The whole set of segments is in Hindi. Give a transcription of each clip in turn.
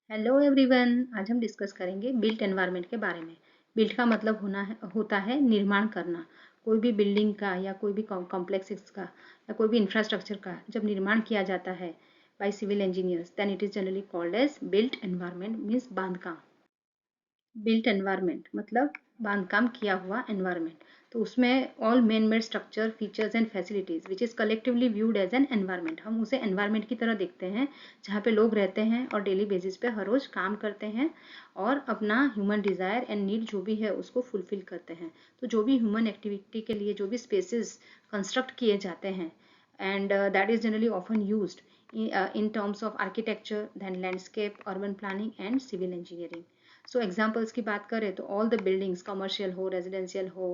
Hello everyone. आज हम डिस्कस करेंगे बिल्ट एनवायरनमेंट के बारे में। बिल्ट का मतलब होता है निर्माण करना। कोई भी बिल्डिंग का या कोई भी कॉम्प्लेक्सेस का या कोई भी इंफ्रास्ट्रक्चर का जब निर्माण किया जाता है by civil engineers then it is generally called as built environment means बांधकाम। बिल्ट एनवायरनमेंट मतलब बांधकाम किया हुआ एनवायरनमेंट। तो उसमें all man made structure features and facilities which is collectively viewed as an environment. हम उसे एनवायरनमेंट की तरह देखते हैं जहाँ पे लोग रहते हैं और डेली बेसिस पे हर रोज काम करते हैं और अपना ह्यूमन डिजायर एंड नीड जो भी है उसको फुलफिल करते हैं। तो जो भी ह्यूमन एक्टिविटी के लिए जो भी स्पेसेस कंस्ट्रक्ट किए जाते हैं and that is generally often used in terms of architecture, then landscape, urban planning and civil engineering. So examples की बात करें तो ऑल द बिल्डिंग्स कमर्शियल हो, रेजिडेंशियल हो,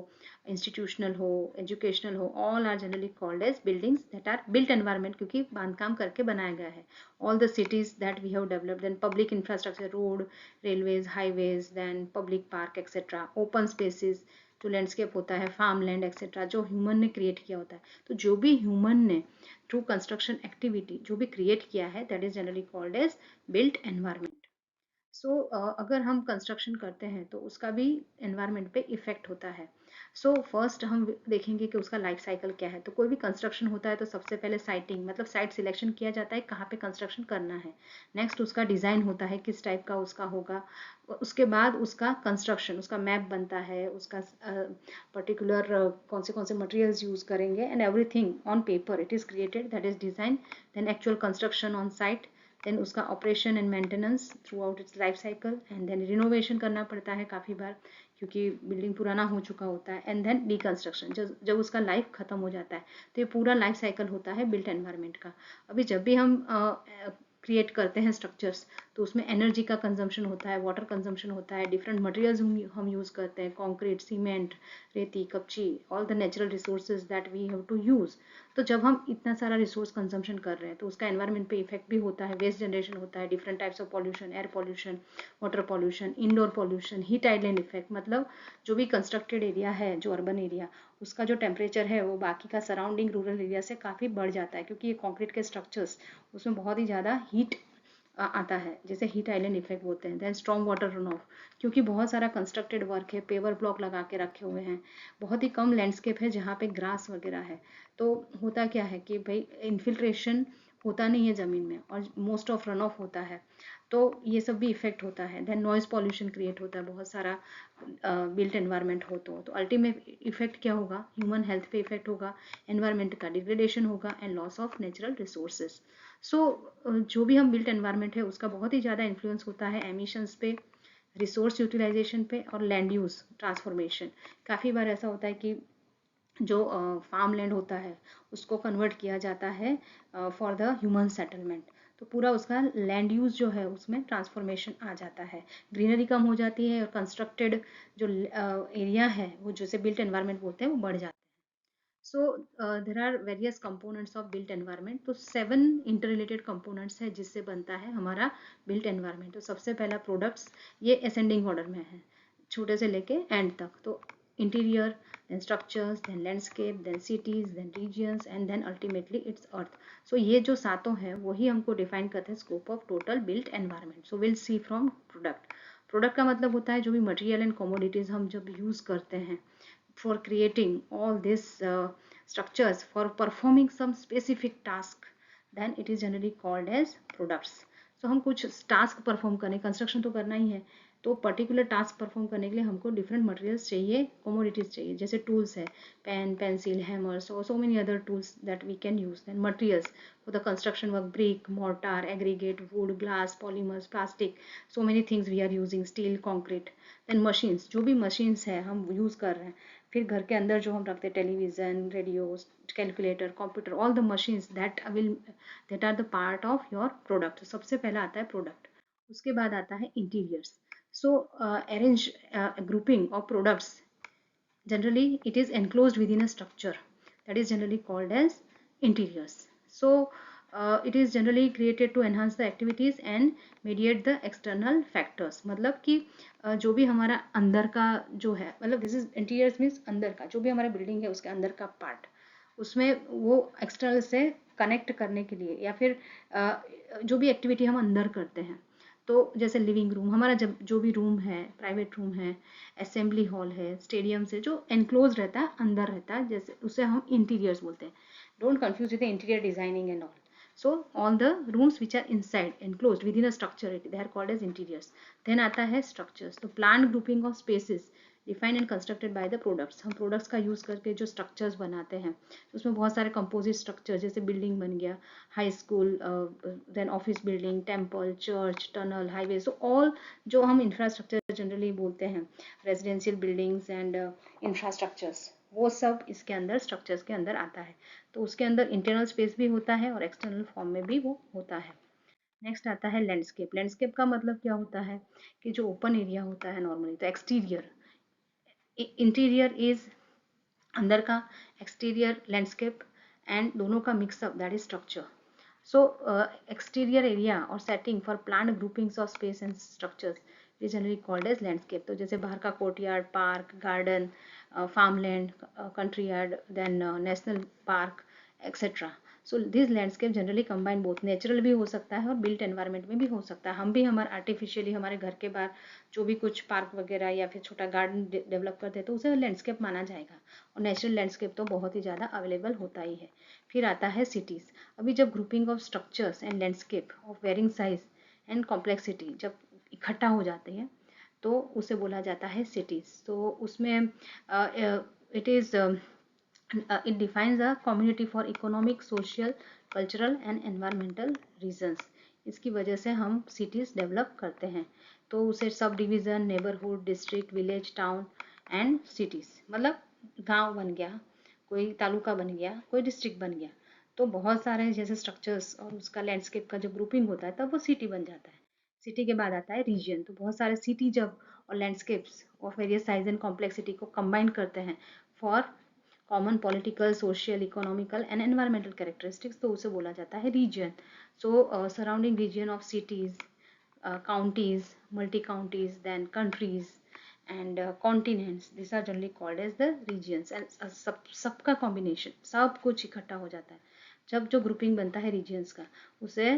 इंस्टीट्यूशनल हो, एजुकेशनल हो, all are generally called as buildings that are built environment क्योंकि बांधकाम करके बनाया गया है। All the cities that we have developed, then public infrastructure, road, railways, highways, then public park etcetera, open spaces जो लैंडस्केप होता है, फार्म लैंड एक्सेट्रा जो ह्यूमन ने क्रिएट किया होता है। तो जो भी ह्यूमन ने थ्रू कंस्ट्रक्शन एक्टिविटी जो भी क्रिएट किया है that is generally called as built environment. So अगर हम कंस्ट्रक्शन करते हैं तो उसका भी एनवायरनमेंट पे इफेक्ट होता है। सो फर्स्ट हम देखेंगे कि उसका लाइफ साइकिल क्या है। तो कोई भी कंस्ट्रक्शन होता है तो सबसे पहले साइटिंग मतलब साइट सिलेक्शन किया जाता है कहाँ पे कंस्ट्रक्शन करना है। नेक्स्ट उसका डिज़ाइन होता है किस टाइप का उसका होगा। उसके बाद उसका कंस्ट्रक्शन उसका मैप बनता है, उसका पर्टिकुलर कौन से मटेरियल्स यूज़ करेंगे and everything on paper it is created that is design. Then actual construction on site, then उसका operation and maintenance throughout its life cycle and then renovation करना पड़ता है काफ़ी बार क्योंकि बिल्डिंग पुराना हो चुका होता है। एंड देन डिकंस्ट्रक्शन जब जब उसका लाइफ खत्म हो जाता है। तो ये पूरा लाइफ साइकिल होता है बिल्ट एनवायरनमेंट का। अभी जब भी हम क्रिएट करते हैं स्ट्रक्चर्स तो उसमें एनर्जी का कंजम्पशन होता है, वाटर कंजम्पशन होता है, डिफरेंट मटेरियल्स हम यूज़ करते हैं, कंक्रीट, सीमेंट, रेती, कपची, all the natural resources that we have to use. तो जब हम इतना सारा रिसोर्स कंजम्पशन कर रहे हैं तो उसका एनवायरनमेंट पे इफेक्ट भी होता है, वेस्ट जनरेशन होता है, different types of pollution, air pollution, water pollution, indoor pollution, heat island effect. मतलब जो भी कंस्ट्रक्टेड एरिया है जो अर्बन एरिया उसका जो टेम्परेचर है वो बाकी का सराउंडिंग रूरल एरिया से काफ़ी बढ़ जाता है क्योंकि ये कॉन्क्रीट के स्ट्रक्चर्स उसमें बहुत ही ज़्यादा हीट आता है जैसे हीट आइलैंड इफेक्ट बोलते हैं। Then strong water run off क्योंकि बहुत सारा कंस्ट्रक्टेड वर्क है, पेवर ब्लॉक लगा के रखे हुए हैं, बहुत ही कम लैंडस्केप है जहाँ पे ग्रास वगैरह है। तो होता क्या है कि भाई इन्फिल्ट्रेशन होता नहीं है ज़मीन में और मोस्ट ऑफ रन ऑफ होता है। तो ये सब भी इफेक्ट होता है। देन नॉइज पॉल्यूशन क्रिएट होता है बहुत सारा बिल्ट एनवायरनमेंट हो तो अल्टीमेट इफेक्ट क्या होगा, ह्यूमन हेल्थ पे इफेक्ट होगा, एनवायरनमेंट का डिग्रेडेशन होगा and loss of natural resources. So जो भी हम बिल्ट एनवायरनमेंट है उसका बहुत ही ज़्यादा इन्फ्लुएंस होता है एमिशंस पे, रिसोर्स यूटिलाइजेशन पे और लैंड यूज़ ट्रांसफॉर्मेशन। काफ़ी बार ऐसा होता है कि जो फार्म लैंड होता है उसको कन्वर्ट किया जाता है फॉर द ह्यूमन सेटलमेंट। तो पूरा उसका लैंड यूज़ जो है उसमें ट्रांसफॉर्मेशन आ जाता है, ग्रीनरी कम हो जाती है और कंस्ट्रक्टेड जो एरिया है वो जैसे बिल्ट एनवायरनमेंट बोलते हैं वो बढ़ जाता है। So there are various components of built environment। तो 7 interrelated components है जिससे बनता है हमारा built environment। तो सबसे पहला प्रोडक्ट्स, ये असेंडिंग ऑर्डर में है छोटे से लेके एंड तक। तो interior, then structures, then landscape, then cities, then regions and then ultimately it's earth. So ये जो सातों हैं वही हमको डिफाइन करते हैं scope of total built environment. So will see from product. Product का मतलब होता है जो भी मटेरियल एंड कमोडिटीज हम जब यूज़ करते हैं for creating all these structures for performing some specific task, then it is generally called as products। so हम कुछ टास्क परफॉर्म करें, कंस्ट्रक्शन तो करना ही है, तो पर्टिकुलर टास्क परफॉर्म करने के लिए हमको डिफरेंट मटेरियल्स चाहिए, कमोडिटीज चाहिए, जैसे टूल्स है, पेन, पेंसिल, हैमर्स और so many other tools that we can use. Then materials for the construction work, brick, mortar, aggregate, wood, glass, polymers, plastic, so many things we are using, steel, concrete. Then machines, जो भी मशीन्स है हम यूज कर रहे हैं, फिर घर के अंदर जो हम रखते हैं television, radio, calculator, computer, all the machines that are the part of your product. सबसे पहला आता है प्रोडक्ट। उसके बाद आता है interiors. So arrange grouping of products, generally it is enclosed within a structure, that is generally called as interiors। so it is generally created to enhance the activities and mediate the external factors। मतलब कि जो भी हमारा अंदर का जो है, मतलब दिस इज इंटीरियर्स मीन्स अंदर का जो भी हमारा बिल्डिंग है उसके अंदर का पार्ट, उसमें वो एक्सटर्नल से कनेक्ट करने के लिए या फिर जो भी एक्टिविटी हम अंदर करते हैं तो जैसे लिविंग रूम, हमारा जब जो भी रूम है, प्राइवेट रूम है, असेंबली हॉल है, स्टेडियम से जो एनक्लोज रहता है, अंदर रहता है, जैसे उसे हम इंटीरियर्स बोलते हैं. Don't confuse with the interior designing and all. So all the rooms which are inside enclosed within a structure, they are called as interiors. Then आता है structures. तो planned grouping of spaces defined and constructed by the products. हम प्रोडक्ट्स का यूज़ करके जो स्ट्रक्चर्स बनाते हैं, उसमें बहुत सारे कंपोजिट स्ट्रक्चर, जैसे बिल्डिंग बन गया, high school, then office building, temple, church, tunnel, highway, so all जो हम इंफ्रास्ट्रक्चर जनरली बोलते हैं, रेजिडेंशियल बिल्डिंग्स एंड इंफ्रास्ट्रक्चर्स, वो सब इसके अंदर स्ट्रक्चर्स के अंदर आता है. तो उसके अंदर इंटरनल स्पेस भी होता है और एक्सटर्नल फॉर्म में भी वो होता है. नेक्स्ट आता है लैंडस्केप. लैंडस्केप का मतलब क्या होता है कि जो ओपन एरिया होता है नॉर्मली, तो एक्सटीरियर, इंटीरियर इज अंदर का, एक्सटीरियर लैंडस्केप, एंड दोनों का mix up, that is structure. So exterior area और setting for planned groupings of space and structures is generally called as landscape. तो जैसे बाहर का courtyard, park, garden, farmland, country yard, then national park, etcetera. So this landscape generally combine both, natural भी हो सकता है और बिल्ट एनवायरनमेंट में भी हो सकता है. हम भी हमारे आर्टिफिशियली हमारे घर के बाहर जो भी कुछ पार्क वगैरह या फिर छोटा गार्डन डेवलप करते हैं, तो उसे लैंडस्केप माना जाएगा. और नेचुरल लैंडस्केप तो बहुत ही ज़्यादा अवेलेबल होता ही है. फिर आता है सिटीज़. अभी जब grouping of structures and landscape of varying size and complexity जब इकट्ठा हो जाते हैं, तो उसे बोला जाता है सिटीज़. तो उसमें it is it defines a community for economic, social, cultural and environmental reasons. इसकी वजह से हम cities डेवलप करते हैं. तो उसे sub division, neighbourhood, district, village, town and cities, मतलब गांव बन गया, कोई तालुका बन गया, कोई डिस्ट्रिक्ट बन गया, तो बहुत सारे जैसे स्ट्रक्चर्स और उसका लैंडस्केप का जो ग्रुपिंग होता है, तब वो सिटी बन जाता है. सिटी के बाद आता है रीजन. तो बहुत सारे सिटी जब और लैंडस्केप्स और वेरियस साइज एंड कॉम्प्लेक्सिटी को कंबाइन करते हैं for common political, social, economical and environmental characteristics, तो उसे बोला जाता है region. So surrounding region of cities, counties, multi-counties, then countries and continents, these are generally called as the regions. and सबका combination, सब कुछ इकट्ठा हो जाता है जब जो ग्रुपिंग बनता है रीजियंस का, उसे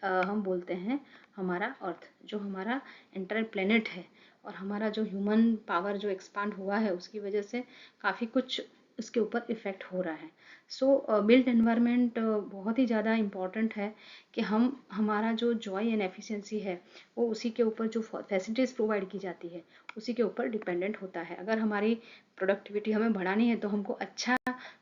हम बोलते हैं हमारा अर्थ. जो हमारा एंटायर प्लेनेट है और हमारा जो ह्यूमन पावर जो एक्सपांड हुआ है, उसकी वजह से काफ़ी कुछ उसके ऊपर इफ़ेक्ट हो रहा है. सो बिल्ट एनवायरनमेंट बहुत ही ज़्यादा इम्पॉर्टेंट है कि हम हमारा जो जॉय एंड एफिशिएंसी है, वो उसी के ऊपर जो फैसिलिटीज़ प्रोवाइड की जाती है, उसी के ऊपर डिपेंडेंट होता है. अगर हमारी प्रोडक्टिविटी हमें बढ़ानी है, तो हमको अच्छा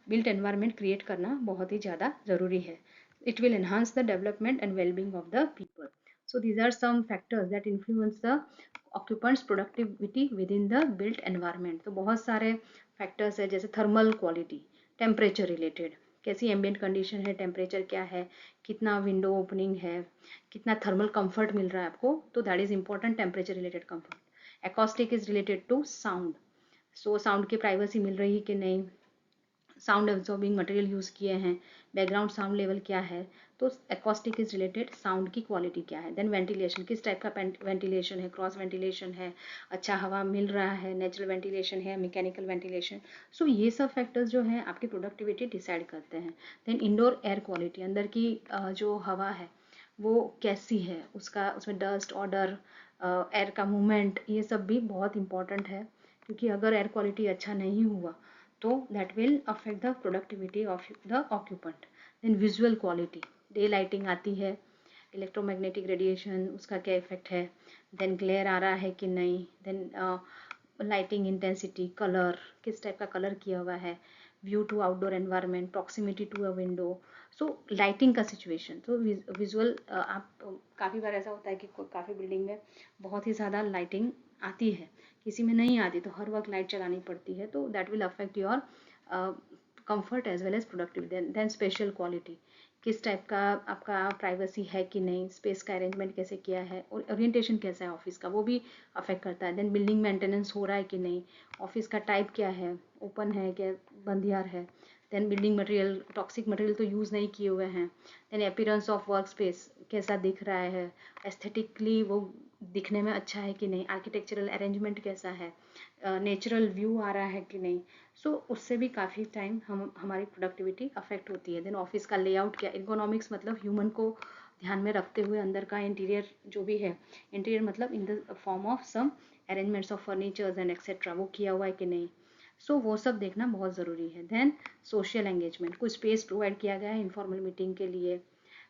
बिल्ट एनवायरनमेंट क्रिएट करना बहुत ही ज़्यादा ज़रूरी है. It will enhance the development and wellbeing of the people. So these are some factors that influence the occupants productivity within the built environment. तो बहुत सारे फैक्टर्स है, जैसे थर्मल क्वालिटी, टेम्परेचर रिलेटेड, कैसी एम्बियंट कंडीशन है, टेम्परेचर क्या है, कितना विंडो ओपनिंग है, कितना थर्मल कंफर्ट मिल रहा है आपको, तो that is important, temperature related comfort. Acoustic is related to sound. So sound की प्राइवेसी मिल रही है कि नहीं, साउंड एब्जॉर्बिंग मटेरियल यूज़ किए हैं, बैकग्राउंड साउंड लेवल क्या है. तो एकॉस्टिक इज रिलेटेड साउंड की क्वालिटी क्या है. देन वेंटिलेशन, किस टाइप का वेंटिलेशन है, क्रॉस वेंटिलेशन है, अच्छा हवा मिल रहा है, नेचुरल वेंटिलेशन है, मैकेनिकल वेंटिलेशन. सो ये सब फैक्टर्स जो हैं आपकी प्रोडक्टिविटी डिसाइड करते हैं. देन इंडोर एयर क्वालिटी, अंदर की जो हवा है वो कैसी है, उसका उसमें डस्ट, ऑडर, एयर का मूवमेंट, ये सब भी बहुत इंपॉर्टेंट है. क्योंकि अगर एयर क्वालिटी अच्छा नहीं हुआ, तो that will affect the productivity of the occupant. Then visual quality, day lighting आती है, इलेक्ट्रोमैग्नेटिक रेडिएशन उसका क्या इफेक्ट है, देन ग्लेयर आ रहा है कि नहीं, देन लाइटिंग इंटेंसिटी, कलर, किस टाइप का कलर किया हुआ है, view to outdoor environment, proximity to a window. So lighting का सिचुएशन, तो विजुअल, आप काफ़ी बार ऐसा होता है कि काफ़ी बिल्डिंग में बहुत ही ज़्यादा लाइटिंग आती है, किसी में नहीं आती, तो हर वक्त लाइट चलानी पड़ती है, तो that will affect your comfort as well as productivity. Then special quality, किस टाइप का आपका प्राइवेसी है कि नहीं, स्पेस का अरेंजमेंट कैसे किया है, और ओरिएंटेशन कैसा है ऑफिस का, वो भी अफेक्ट करता है. देन बिल्डिंग मेंटेनेंस हो रहा है कि नहीं, ऑफिस का टाइप क्या है, ओपन है क्या, बंदियार है. Then building material, toxic material तो यूज़ नहीं किए हुए हैं. Then appearance of work space कैसा दिख रहा है, एस्थेटिकली वो दिखने में अच्छा है कि नहीं, आर्किटेक्चरल अरेंजमेंट कैसा है, नेचुरल व्यू आ रहा है कि नहीं. सो उससे भी काफ़ी टाइम हमारी प्रोडक्टिविटी अफेक्ट होती है. देन ऑफिस का लेआउट क्या, इकोनॉमिक्स मतलब ह्यूमन को ध्यान में रखते हुए अंदर का इंटीरियर जो भी है, इंटीरियर मतलब in the form of some arrangements of furnitures and etcetera, वो किया हुआ है कि नहीं, सो वो सब देखना बहुत ज़रूरी है। देन सोशल एंगेजमेंट, कुछ स्पेस प्रोवाइड किया गया है इनफॉर्मल मीटिंग के लिए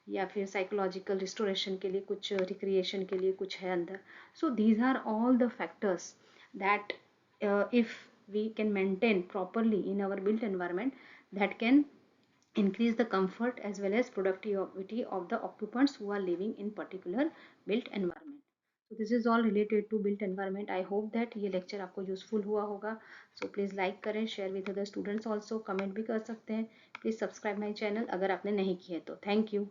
या फिर साइकोलॉजिकल रिस्टोरेशन के लिए, कुछ रिक्रिएशन के लिए कुछ है अंदर। So these are all the factors that if we can maintain properly in our built environment, that can increase the comfort as well as productivity of the occupants who are living in particular built environment. So this is all related to built environment. I hope that ये lecture आपको useful हुआ होगा. So please like करें, share with other students also, comment भी कर सकते हैं. Please subscribe my channel अगर आपने नहीं किया तो. Thank you.